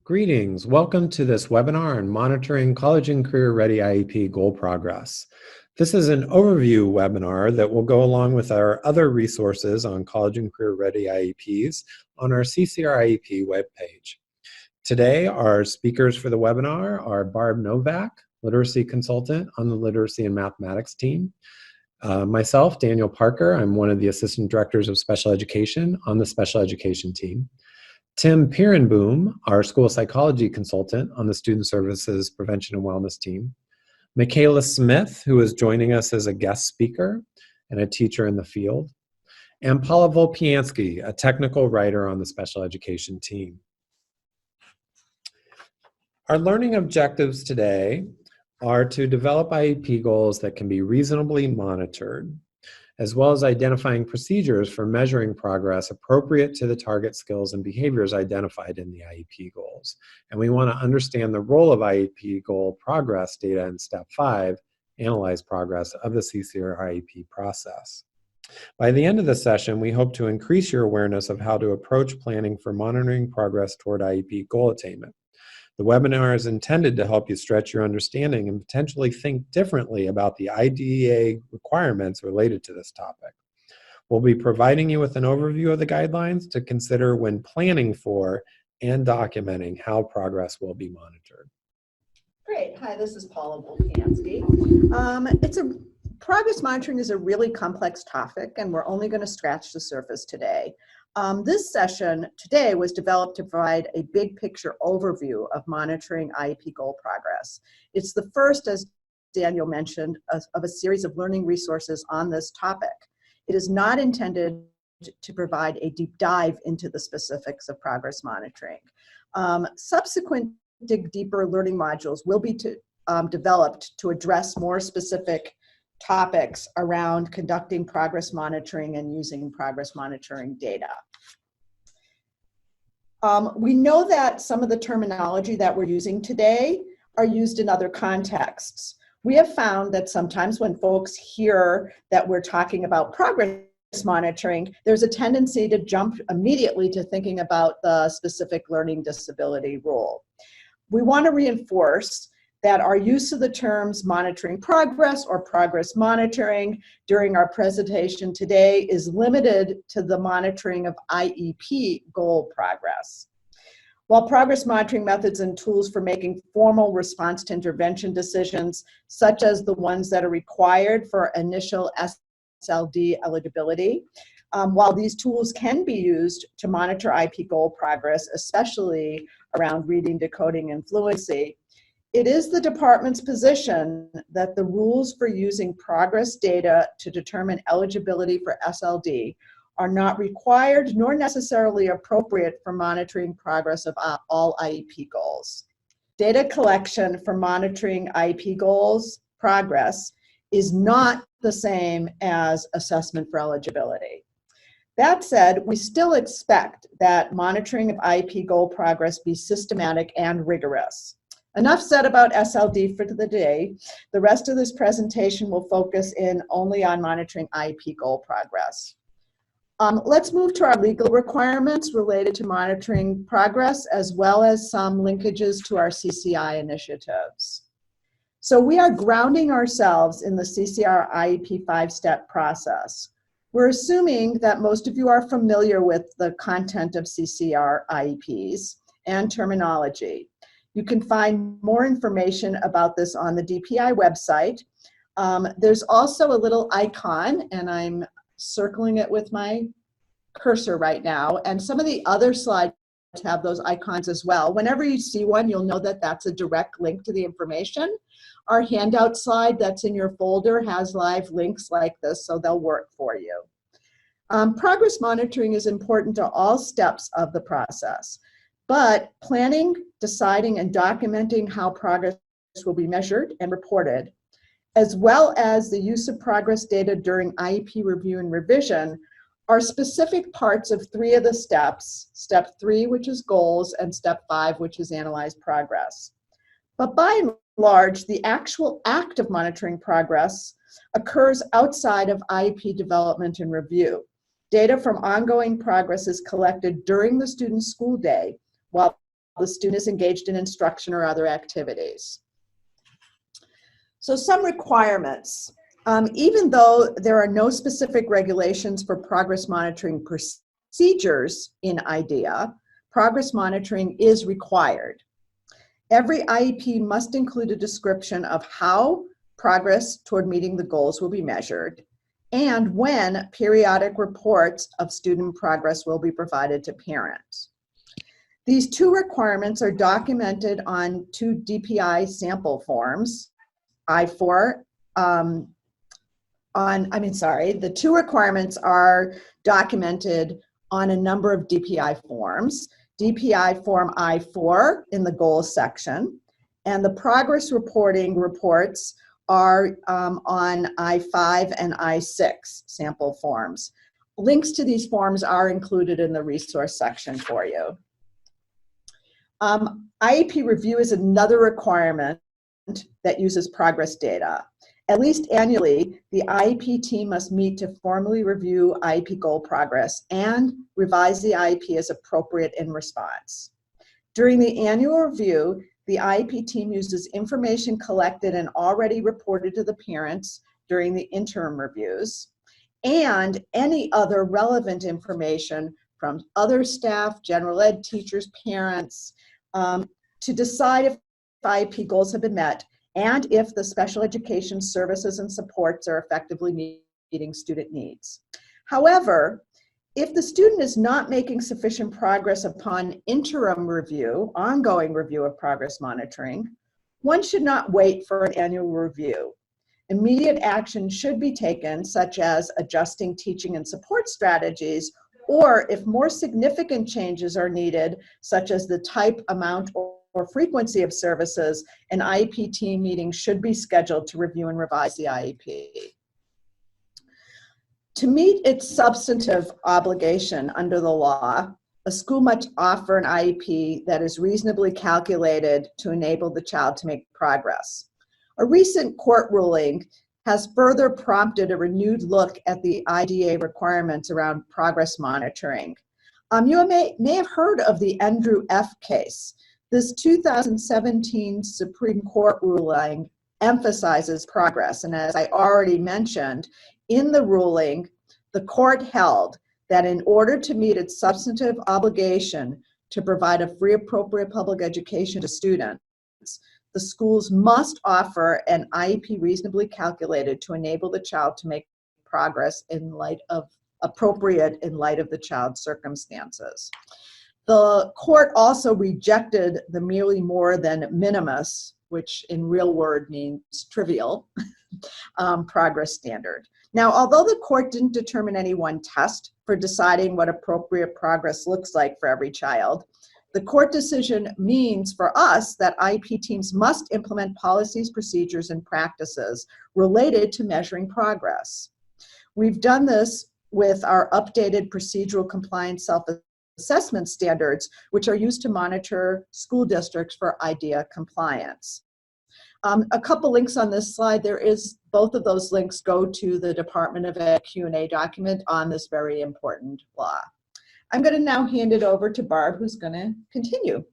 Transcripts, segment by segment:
Greetings. Welcome to this webinar on monitoring college and career ready IEP goal progress. This is an overview webinar that will go along with our other resources on college and career ready IEPs on our CCR IEP webpage. Today, our speakers for the webinar are Barb Novak, literacy consultant on the literacy and mathematics team. Myself, Daniel Parker, I'm one of the assistant directors of special education on the special education team. Tim Pierenboom, our school psychology consultant on the Student Services Prevention and Wellness team. Michaela Smith, who is joining us as a guest speaker and a teacher in the field. And Paula Volpiansky, a technical writer on the special education team. Our learning objectives today are to develop IEP goals that can be reasonably monitored, as well as identifying procedures for measuring progress appropriate to the target skills and behaviors identified in the IEP goals. And we want to understand the role of IEP goal progress data in step 5, analyze progress of the CCR IEP process. By the end of the session, we hope to increase your awareness of how to approach planning for monitoring progress toward IEP goal attainment. The webinar is intended to help you stretch your understanding and potentially think differently about the IDEA requirements related to this topic. We'll be providing you with an overview of the guidelines to consider when planning for and documenting how progress will be monitored. Great. Hi, this is Paula Volpiansky. Progress monitoring is a really complex topic, and we're only going to scratch the surface today. This session today was developed to provide a big picture overview of monitoring IEP goal progress. It's the first, as Daniel mentioned, of a series of learning resources on this topic. It is not intended to provide a deep dive into the specifics of progress monitoring. Subsequent Dig Deeper learning modules will be developed to address more specific topics around conducting progress monitoring and using progress monitoring data. We know that some of the terminology that we're using today are used in other contexts. We have found that sometimes when folks hear that we're talking about progress monitoring, there's a tendency to jump immediately to thinking about the specific learning disability rule. We want to reinforce that our use of the terms monitoring progress or progress monitoring during our presentation today is limited to the monitoring of IEP goal progress. While progress monitoring methods and tools for making formal response to intervention decisions, such as the ones that are required for initial SLD eligibility, while these tools can be used to monitor IEP goal progress, especially around reading, decoding, and fluency, it is the department's position that the rules for using progress data to determine eligibility for SLD are not required nor necessarily appropriate for monitoring progress of all IEP goals. Data collection for monitoring IEP goals progress is not the same as assessment for eligibility. That said, we still expect that monitoring of IEP goal progress be systematic and rigorous. Enough said about SLD for the day. The rest of this presentation will focus in only on monitoring IEP goal progress. Let's move to our legal requirements related to monitoring progress, as well as some linkages to our CCI initiatives. So we are grounding ourselves in the CCR IEP 5-step process. We're assuming that most of you are familiar with the content of CCR IEPs and terminology. You can find more information about this on the DPI website. There's also a little icon, and I'm circling it with my cursor right now, and some of the other slides have those icons as well. Whenever you see one, you'll know that that's a direct link to the information. Our handout slide that's in your folder has live links like this, so they'll work for you. Progress monitoring is important to all steps of the process. But planning, deciding, and documenting how progress will be measured and reported, as well as the use of progress data during IEP review and revision, are specific parts of 3 of the steps, step 3, which is goals, and step 5, which is analyze progress. But by and large, the actual act of monitoring progress occurs outside of IEP development and review. Data from ongoing progress is collected during the student's school day, while the student is engaged in instruction or other activities. So some requirements. Even though there are no specific regulations for progress monitoring procedures in IDEA, progress monitoring is required. Every IEP must include a description of how progress toward meeting the goals will be measured and when periodic reports of student progress will be provided to parents. These two requirements are documented on two DPI sample forms, I-4, the two requirements are documented on a number of DPI forms. DPI form I-4 in the goals section, and the progress reporting reports are on I-5 and I-6 sample forms. Links to these forms are included in the resource section for you. IEP review is another requirement that uses progress data. At least annually, the IEP team must meet to formally review IEP goal progress and revise the IEP as appropriate in response. During the annual review, the IEP team uses information collected and already reported to the parents during the interim reviews and any other relevant information from other staff, general ed teachers, parents, to decide if IEP goals have been met and if the special education services and supports are effectively meeting student needs. However, if the student is not making sufficient progress upon interim review, ongoing review of progress monitoring, one should not wait for an annual review. Immediate action should be taken, such as adjusting teaching and support strategies, or if more significant changes are needed, such as the type, amount, or frequency of services, an IEP team meeting should be scheduled to review and revise the IEP. To meet its substantive obligation under the law, a school must offer an IEP that is reasonably calculated to enable the child to make progress. A recent court ruling has further prompted a renewed look at the IDEA requirements around progress monitoring. You may have heard of the Andrew F. case. This 2017 Supreme Court ruling emphasizes progress, and as I already mentioned, in the ruling, the court held that in order to meet its substantive obligation to provide a free, appropriate public education to students, the schools must offer an IEP reasonably calculated to enable the child to make progress in light of the child's circumstances. The court also rejected the merely more than minimus, which in real word means trivial, progress standard. Now, although the court didn't determine any one test for deciding what appropriate progress looks like for every child, the court decision means for us that IEP teams must implement policies, procedures, and practices related to measuring progress. We've done this with our updated procedural compliance self-assessment standards, which are used to monitor school districts for IDEA compliance. A couple links on this slide. Both of those links go to the Department of Ed Q&A document on this very important law. I'm going to now hand it over to Barb, who's going to continue.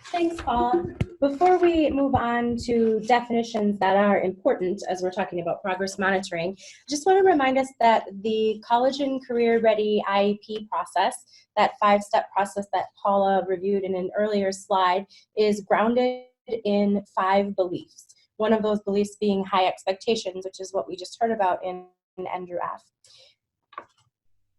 Thanks, Paula. Before we move on to definitions that are important as we're talking about progress monitoring, I just want to remind us that the College and Career Ready IEP process, that 5-step process that Paula reviewed in an earlier slide, is grounded in 5 beliefs. One of those beliefs being high expectations, which is what we just heard about in Andrew F.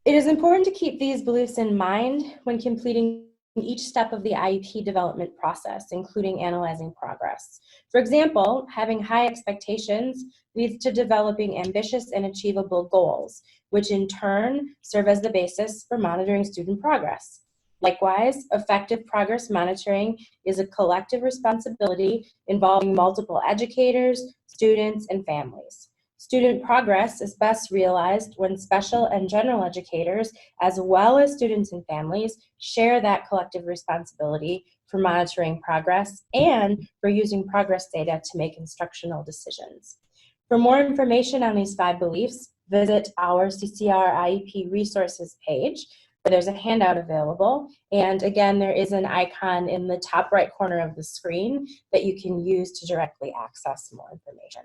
It is important to keep these beliefs in mind when completing each step of the IEP development process, including analyzing progress. For example, having high expectations leads to developing ambitious and achievable goals, which in turn serve as the basis for monitoring student progress. Likewise, effective progress monitoring is a collective responsibility involving multiple educators, students, and families. Student progress is best realized when special and general educators, as well as students and families, share that collective responsibility for monitoring progress and for using progress data to make instructional decisions. For more information on these 5 beliefs, visit our CCR IEP resources page, there's a handout available. And again, there is an icon in the top right corner of the screen that you can use to directly access more information.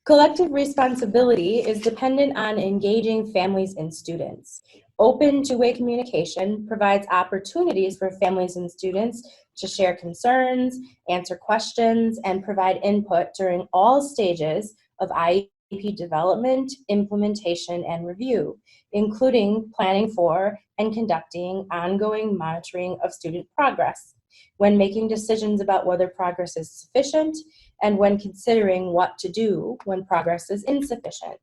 Collective responsibility is dependent on engaging families and students. Open two-way communication provides opportunities for families and students to share concerns, answer questions, and provide input during all stages of IEP development, implementation, and review, including planning for and conducting ongoing monitoring of student progress, when making decisions about whether progress is sufficient, and when considering what to do when progress is insufficient.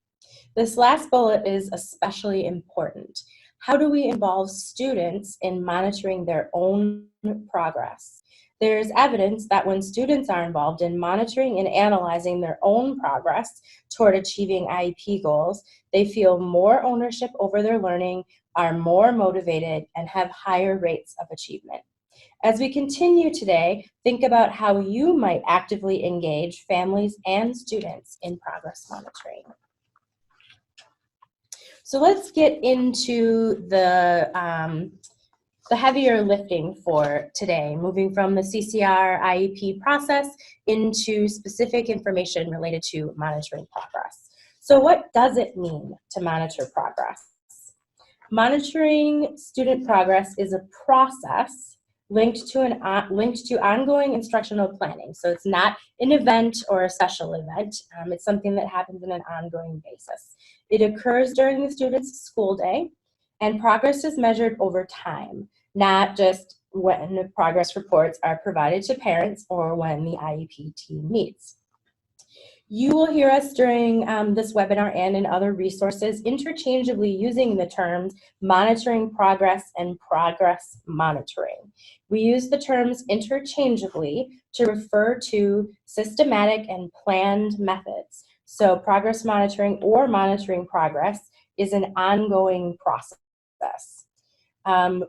This last bullet is especially important. How do we involve students in monitoring their own progress? There's evidence that when students are involved in monitoring and analyzing their own progress toward achieving IEP goals, they feel more ownership over their learning, are more motivated, and have higher rates of achievement. As we continue today, think about how you might actively engage families and students in progress monitoring. So let's get into the heavier lifting for today, moving from the CCR IEP process into specific information related to monitoring progress. So what does it mean to monitor progress? Monitoring student progress is a process linked to ongoing instructional planning. So it's not an event or a special event. It's something that happens on an ongoing basis. It occurs during the student's school day, and progress is measured over time, not just when the progress reports are provided to parents or when the IEP team meets. You will hear us during this webinar and in other resources interchangeably using the terms monitoring progress and progress monitoring. We use the terms interchangeably to refer to systematic and planned methods. So progress monitoring or monitoring progress is an ongoing process.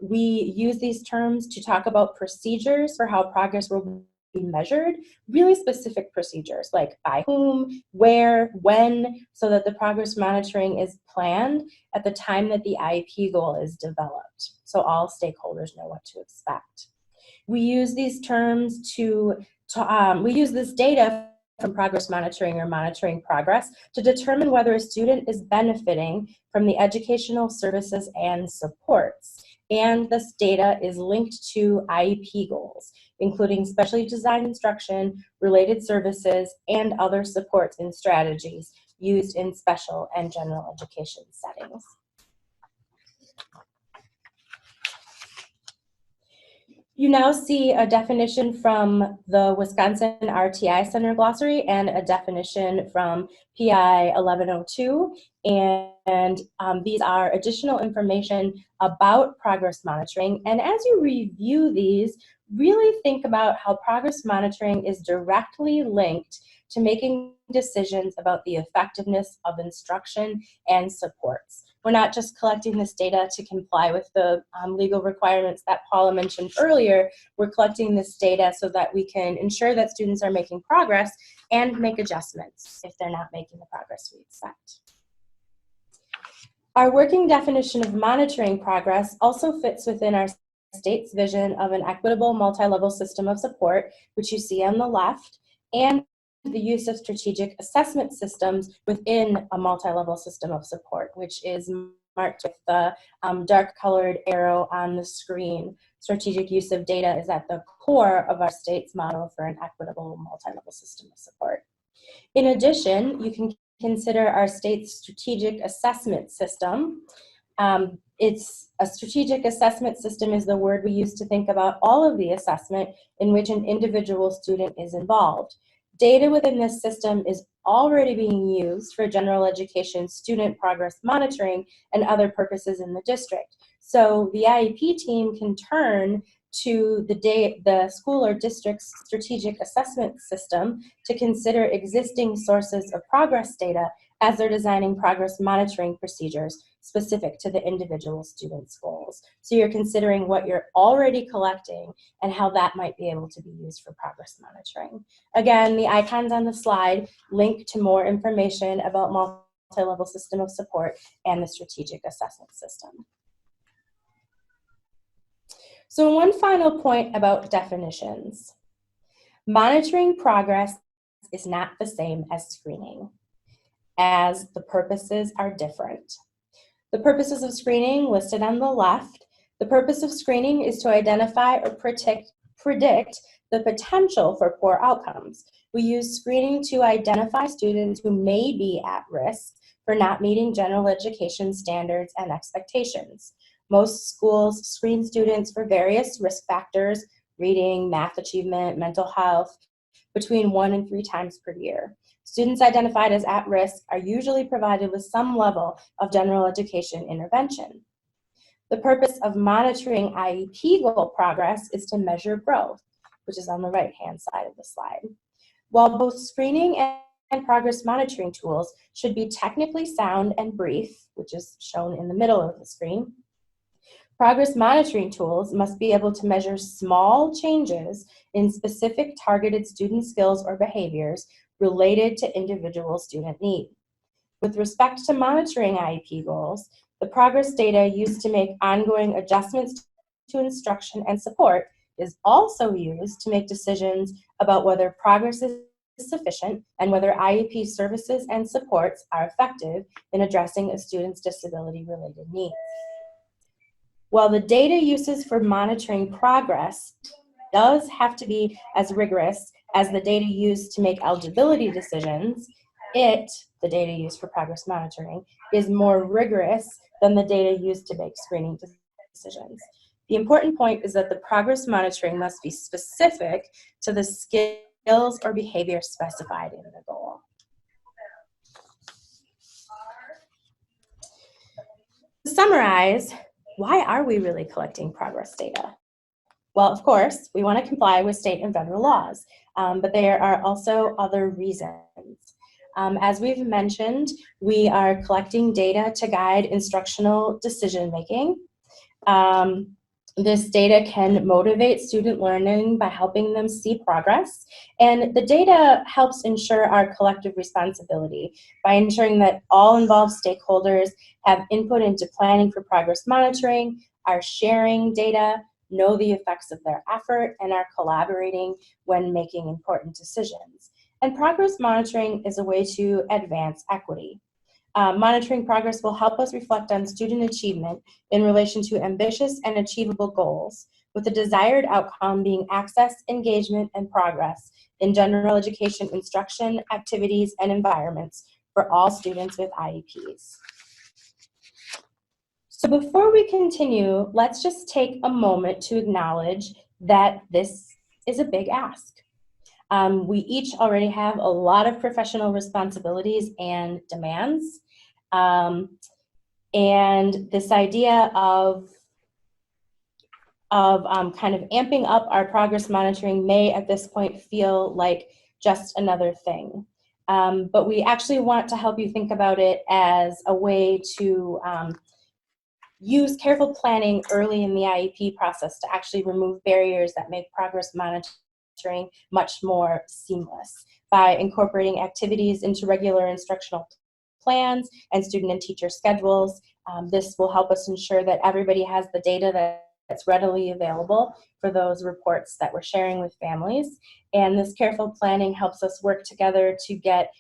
We use these terms to talk about procedures for how progress will be measured, really specific procedures like by whom, where, when, so that the progress monitoring is planned at the time that the IEP goal is developed, so all stakeholders know what to expect. We use these terms we use this data from progress monitoring or monitoring progress to determine whether a student is benefiting from the educational services and supports. And this data is linked to IEP goals, including specially designed instruction, related services, and other supports and strategies used in special and general education settings. You now see a definition from the Wisconsin RTI Center Glossary and a definition from PI 1102. And these are additional information about progress monitoring. And as you review these, really think about how progress monitoring is directly linked to making decisions about the effectiveness of instruction and supports. We're not just collecting this data to comply with the legal requirements that Paula mentioned earlier. We're collecting this data so that we can ensure that students are making progress and make adjustments if they're not making the progress we expect. Our working definition of monitoring progress also fits within our state's vision of an equitable multi-level system of support, which you see on the left, and the use of strategic assessment systems within a multi-level system of support, which is marked with the dark colored arrow on the screen. Strategic use of data is at the core of our state's model for an equitable multi-level system of support. In addition, you can consider our state's strategic assessment system. It's a strategic assessment system is the word we use to think about all of the assessment in which an individual student is involved. Data within this system is already being used for general education student progress monitoring and other purposes in the district. So the IEP team can turn to the school or district's strategic assessment system to consider existing sources of progress data as they're designing progress monitoring procedures specific to the individual student's goals. So you're considering what you're already collecting and how that might be able to be used for progress monitoring. Again, the icons on the slide link to more information about multi-level system of support, and the strategic assessment system. So one final point about definitions. Monitoring progress is not the same as screening, as the purposes are different. The purposes of screening listed on the left. The purpose of screening is to identify or predict the potential for poor outcomes. We use screening to identify students who may be at risk for not meeting general education standards and expectations. Most schools screen students for various risk factors, reading, math achievement, mental health, between 1 and 3 times per year. Students identified as at risk are usually provided with some level of general education intervention. The purpose of monitoring IEP goal progress is to measure growth, which is on the right-hand side of the slide. While both screening and progress monitoring tools should be technically sound and brief, which is shown in the middle of the screen, progress monitoring tools must be able to measure small changes in specific targeted student skills or behaviors related to individual student need. With respect to monitoring IEP goals, the progress data used to make ongoing adjustments to instruction and support is also used to make decisions about whether progress is sufficient and whether IEP services and supports are effective in addressing a student's disability-related needs. While the data uses for monitoring progress does have to be as rigorous as the data used to make eligibility decisions, the data used for progress monitoring, is more rigorous than the data used to make screening decisions. The important point is that the progress monitoring must be specific to the skills or behavior specified in the goal. To summarize, why are we really collecting progress data? Well, of course, we want to comply with state and federal laws, but there are also other reasons. As we've mentioned, we are collecting data to guide instructional decision-making. This data can motivate student learning by helping them see progress, and the data helps ensure our collective responsibility by ensuring that all involved stakeholders have input into planning for progress monitoring, are sharing data, know the effects of their effort, and are collaborating when making important decisions. And progress monitoring is a way to advance equity. Monitoring progress will help us reflect on student achievement in relation to ambitious and achievable goals, with the desired outcome being access, engagement, and progress in general education instruction, activities, and environments for all students with IEPs. So before we continue, let's just take a moment to acknowledge that this is a big ask. We each already have a lot of professional responsibilities and demands. And this idea of kind of amping up our progress monitoring may at this point feel like just another thing. But we actually want to help you think about it as a way to use careful planning early in the IEP process to actually remove barriers that make progress monitoring much more seamless by incorporating activities into regular instructional plans and student and teacher schedules. This will help us ensure that everybody has the data that's readily available for those reports that we're sharing with families. And this careful planning helps us work together to get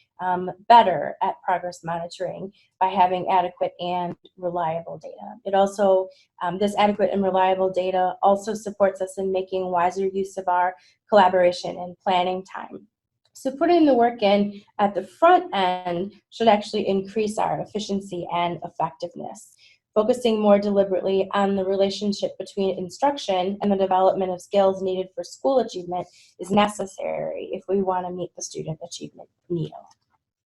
better at progress monitoring by having adequate and reliable data. It also, this adequate and reliable data also supports us in making wiser use of our collaboration and planning time. So putting the work in at the front end should actually increase our efficiency and effectiveness. Focusing more deliberately on the relationship between instruction and the development of skills needed for school achievement is necessary if we want to meet the student achievement needle.